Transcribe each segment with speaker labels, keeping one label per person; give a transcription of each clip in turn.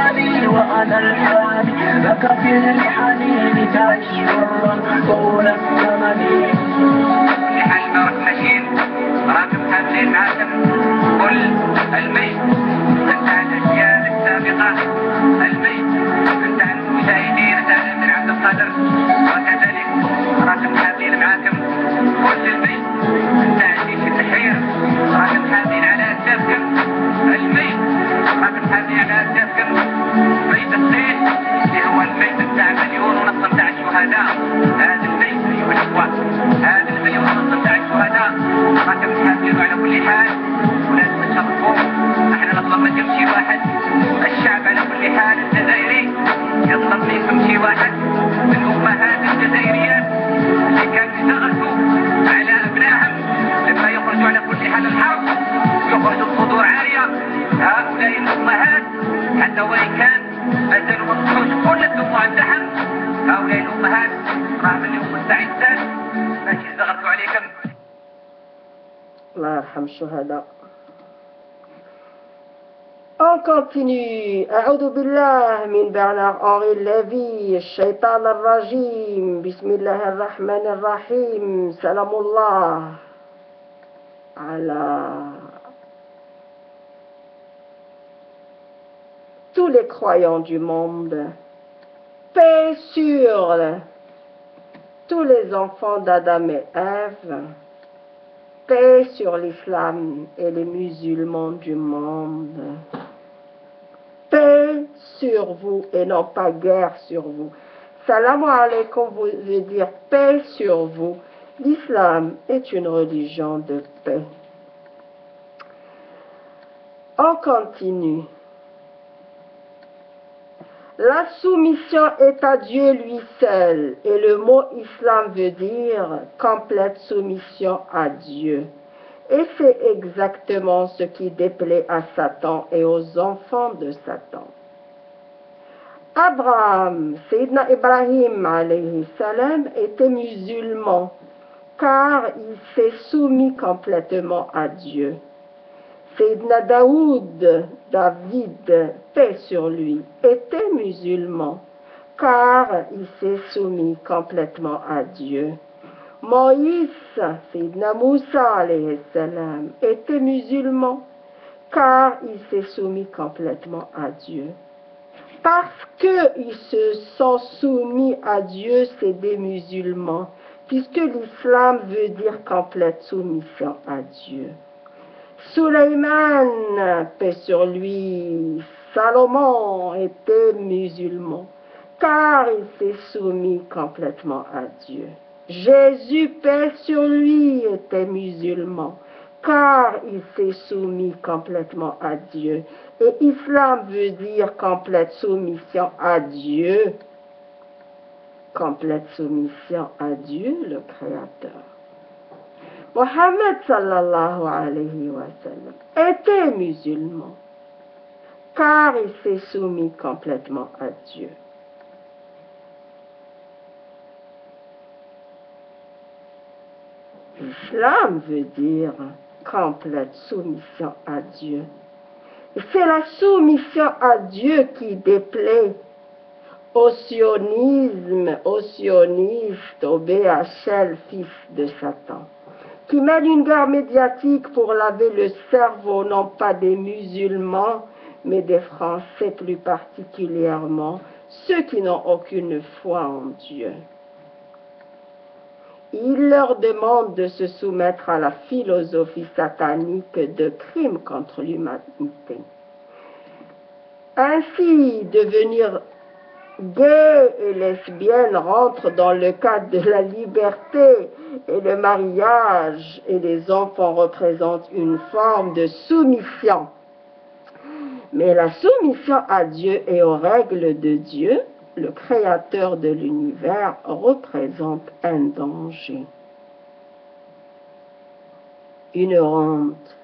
Speaker 1: الغني وأنا الحاني لك في الحنين تعيش حرا طول الزمن.
Speaker 2: حال ما رحت ماشيين راكم حاملين معاكم كل الميت نتاع الأجيال السابقة، الميت نتاع المجاهدين نتاع الأمير عبد القادر، وكذلك راكم حاملين معاكم كل الميت نتاع جيش التحرير، راكم حاملين على أكتافكم الميت، راكم حاملين على أكتافكم ميت الصيف اللي هو الميت نتاع 1.5 مليون نتاع الشهداء. هذا الميت أيها الإخوة، هذا 1.5 مليون نتاع الشهداء راكم حاملينه على كل حال، ولازم تشرفوه. احنا نطلب منكم شي واحد، الشعب على كل حال الجزائري يطلب منكم شي واحد من الأمهات الجزائريات اللي كانوا يضغطوا على أبنائهم لما يخرجوا على كل حال الحرب يخرجوا بصدور عارية. هؤلاء الأمهات حتى وإن كان مازالوا ما وصلوش كل الدموع الدحم، هؤلاء الأمهات رغم أنهم مستعدات باش يضغطوا عليكم.
Speaker 3: الله يرحم الشهداء. On continue. أعوذ بالله من برنار أنري ليفي الشيطان الرجيم. بسم الله الرحمن الرحيم. سلام الله على tous les croyants du monde. Paix sur tous les enfants d'Adam et Ève. Paix sur l'islam et les musulmans du monde. Paix sur vous et non pas guerre sur vous. Salam alaikum veut dire paix sur vous. L'islam est une religion de paix. On continue. La soumission est à Dieu lui seul, et le mot islam veut dire complète soumission à Dieu. Et c'est exactement ce qui déplaît à Satan et aux enfants de Satan. Abraham, Sayyidina Ibrahim alayhi salam, était musulman, car il s'est soumis complètement à Dieu. Sayyidina David, paix sur lui, était musulman, car il s'est soumis complètement à Dieu. Moïse, Sayyidina Moussa alayhi salam, était musulman, car il s'est soumis complètement à Dieu. Parce qu'ils se sont soumis à Dieu, c'est des musulmans, puisque l'islam veut dire complète soumission à Dieu. Sulayman, paix sur lui, Salomon était musulman, car il s'est soumis complètement à Dieu. Jésus, paix sur lui, était musulman, car il s'est soumis complètement à Dieu. Et islam veut dire complète soumission à Dieu. Complète soumission à Dieu, le Créateur. Mohammed sallallahu alayhi wa sallam était musulman, car il s'est soumis complètement à Dieu. L'islam veut dire complète soumission à Dieu. Et c'est la soumission à Dieu qui déplaît au sionisme, aux sionistes, au BHL, fils de Satan, qui mène une guerre médiatique pour laver le cerveau, non pas des musulmans, mais des Français plus particulièrement, ceux qui n'ont aucune foi en Dieu. Il leur demande de se soumettre à la philosophie satanique de crimes contre l'humanité. Ainsi, devenir gays et lesbiennes rentrent dans le cadre de la liberté et le mariage, et les enfants représentent une forme de soumission. Mais la soumission à Dieu et aux règles de Dieu, le créateur de l'univers, représente un danger, une honte.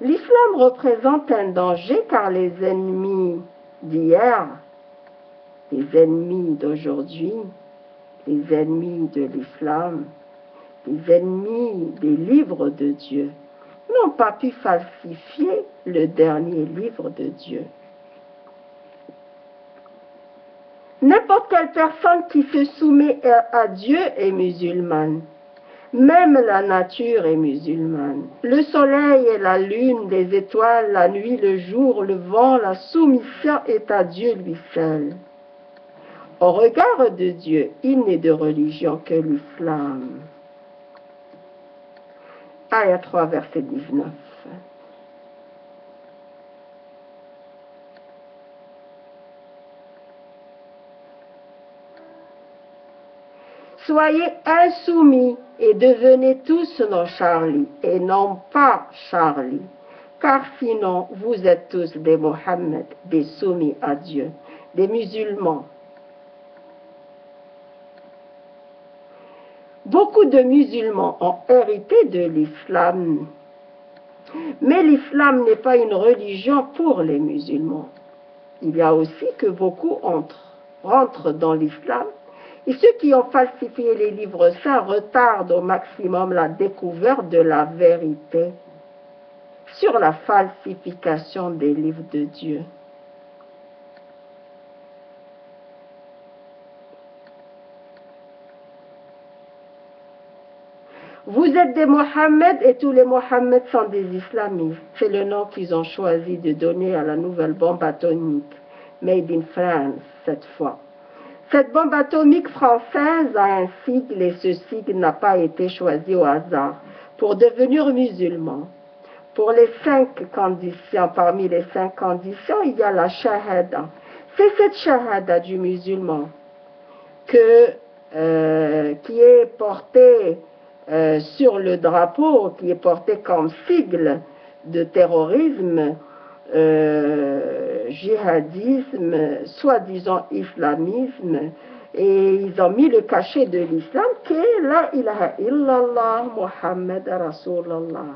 Speaker 3: L'islam représente un danger car les ennemis d'hier, les ennemis d'aujourd'hui, les ennemis de l'islam, les ennemis des livres de Dieu n'ont pas pu falsifier le dernier livre de Dieu. N'importe quelle personne qui se soumet à Dieu est musulmane. Même la nature est musulmane. Le soleil et la lune, les étoiles, la nuit, le jour, le vent, la soumission est à Dieu lui seul. Au regard de Dieu, il n'est de religion que l'islam. Aya 3, verset 19. Soyez insoumis et devenez tous nos Charlie et non pas Charlie, car sinon vous êtes tous des Mohammed, des soumis à Dieu, des musulmans. Beaucoup de musulmans ont hérité de l'islam, mais l'islam n'est pas une religion pour les musulmans. Il y a aussi que beaucoup rentrent dans l'islam. Et ceux qui ont falsifié les livres saints retardent au maximum la découverte de la vérité sur la falsification des livres de Dieu. Vous êtes des Mohammed et tous les Mohammed sont des islamistes. C'est le nom qu'ils ont choisi de donner à la nouvelle bombe atomique, made in France cette fois. Cette bombe atomique française a un sigle et ce sigle n'a pas été choisi au hasard pour devenir musulman. Pour les 5 conditions, parmi les 5 conditions, il y a la shahada. C'est cette shahada du musulman qui est portée sur le drapeau, qui est portée comme sigle de terrorisme, djihadisme, soi-disant islamisme, et ils ont mis le cachet de l'islam qui est la ilaha illallah Muhammad Rasulallah,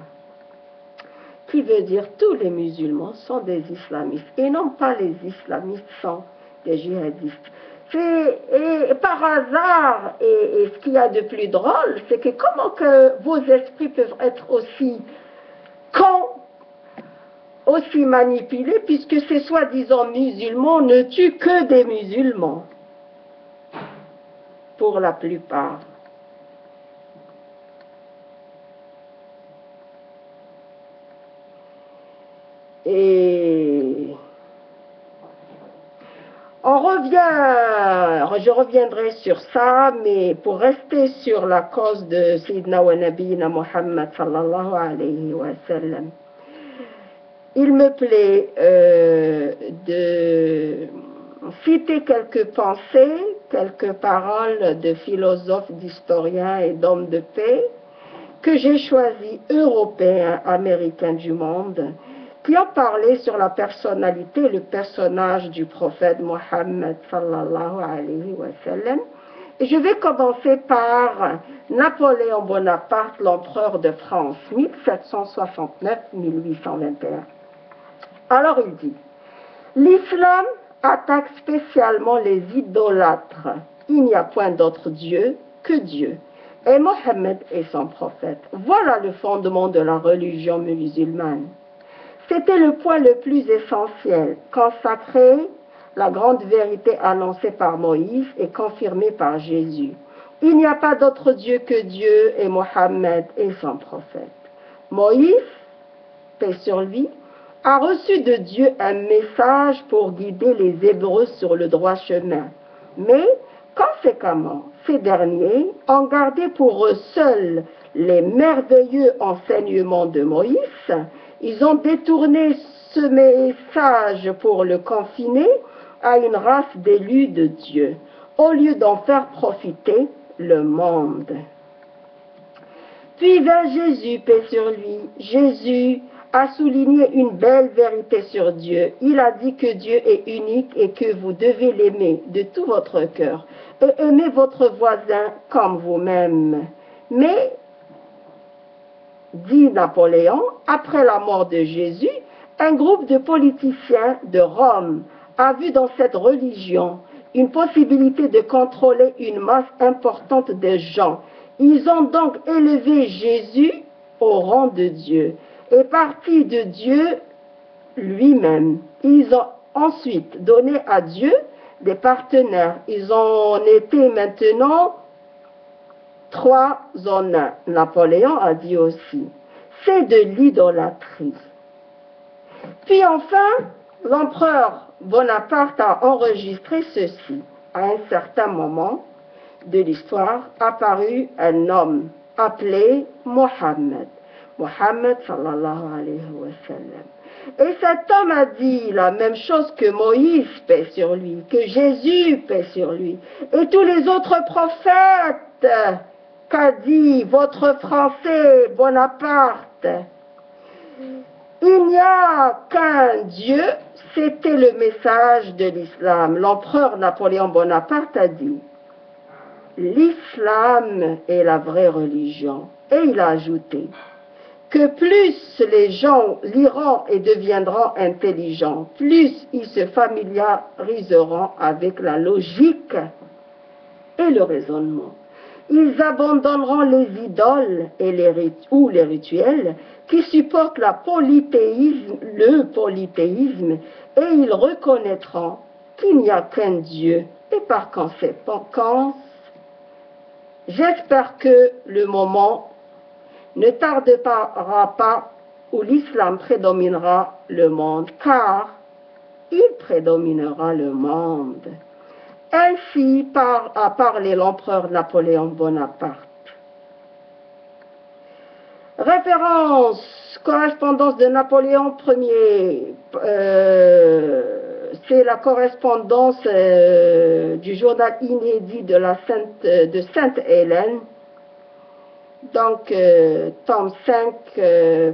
Speaker 3: qui veut dire tous les musulmans sont des islamistes et non pas les islamistes sont des djihadistes. Et par hasard, et ce qu'il y a de plus drôle, c'est que comment que vos esprits peuvent être aussi cons, aussi manipulés, puisque ces soi-disant musulmans ne tuent que des musulmans, pour la plupart. Et je reviendrai sur ça, mais pour rester sur la cause de Sayyidina wa Nabiyina Muhammad sallallahu alayhi wa sallam, il me plaît de citer quelques pensées, quelques paroles de philosophes, d'historiens et d'hommes de paix que j'ai choisis, européens, américains du monde, qui ont parlé sur la personnalité, le personnage du prophète Mohammed sallallahu alayhi wa sallam. Et je vais commencer par Napoléon Bonaparte, l'empereur de France, 1769-1821. Alors il dit, l'islam attaque spécialement les idolâtres. Il n'y a point d'autre Dieu que Dieu. Et Mohammed est son prophète. Voilà le fondement de la religion musulmane. C'était le point le plus essentiel, consacrer la grande vérité annoncée par Moïse et confirmée par Jésus. Il n'y a pas d'autre Dieu que Dieu et Mohammed est son prophète. Moïse, paix sur lui, a reçu de Dieu un message pour guider les Hébreux sur le droit chemin. Mais, conséquemment, ces derniers ont gardé pour eux seuls les merveilleux enseignements de Moïse. Ils ont détourné ce message pour le confiner à une race d'élus de Dieu, au lieu d'en faire profiter le monde. Puis vers Jésus, paix sur lui, Jésus a souligné une belle vérité sur Dieu. Il a dit que Dieu est unique et que vous devez l'aimer de tout votre cœur et aimer votre voisin comme vous-même. Mais, dit Napoléon, après la mort de Jésus, un groupe de politiciens de Rome a vu dans cette religion une possibilité de contrôler une masse importante de gens. Ils ont donc élevé Jésus au rang de Dieu. est partie de Dieu lui-même. Ils ont ensuite donné à Dieu des partenaires. Ils ont été maintenant 3 en 1. Napoléon a dit aussi, c'est de l'idolâtrie. Puis enfin, l'empereur Bonaparte a enregistré ceci. À un certain moment de l'histoire, apparut un homme appelé Mohammed. Mohammed sallallahu alayhi wa sallam. Et cet homme a dit la même chose que Moïse, paix sur lui, que Jésus, paix sur lui, et tous les autres prophètes, qu'a dit votre Français Bonaparte. Il n'y a qu'un Dieu, c'était le message de l'islam. L'empereur Napoléon Bonaparte a dit, l'islam est la vraie religion. Et il a ajouté, que plus les gens liront et deviendront intelligents, plus ils se familiariseront avec la logique et le raisonnement. Ils abandonneront les idoles et les rituels qui supportent le polythéisme et ils reconnaîtront qu'il n'y a qu'un Dieu. Et par conséquent, j'espère que le moment ne tardera pas où l'islam prédominera le monde, car il prédominera le monde. Ainsi a parlé l'empereur Napoléon Bonaparte. Référence, correspondance de Napoléon Ier, c'est la correspondance du journal inédit de Sainte-Hélène, donc tome 5,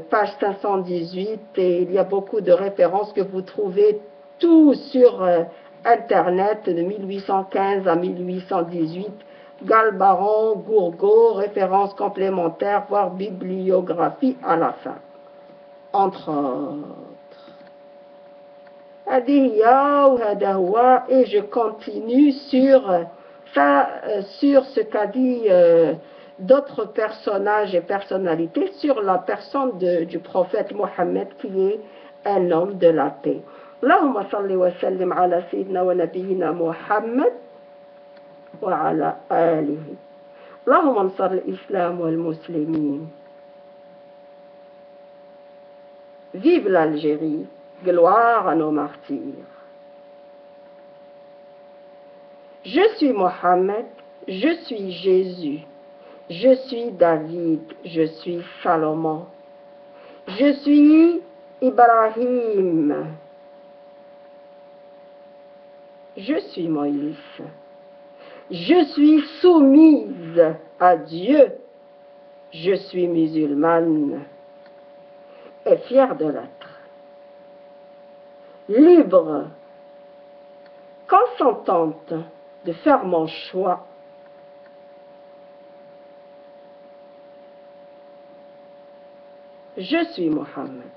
Speaker 3: page 518, et il y a beaucoup de références que vous trouvez tout sur Internet de 1815 à 1818, Galbaron, Gourgaud, références complémentaires, voire bibliographie à la fin, entre autres. Et je continue sur ce qu'a dit d'autres personnages et personnalités sur la personne du prophète Mohammed qui est un homme de la paix. اللهم صل وسلم على سيدنا ونبينا محمد وعلى آله. اللهم انصر الإسلام والمسلمين. Vive l'Algérie, gloire à nos martyrs. Je suis Mohammed, je suis Jésus, je suis David, je suis Salomon, je suis Ibrahim. Je suis Moïse. Je suis soumise à Dieu. Je suis musulmane et fière de l'être. Libre, consentante de faire mon choix. Je suis Mohammed.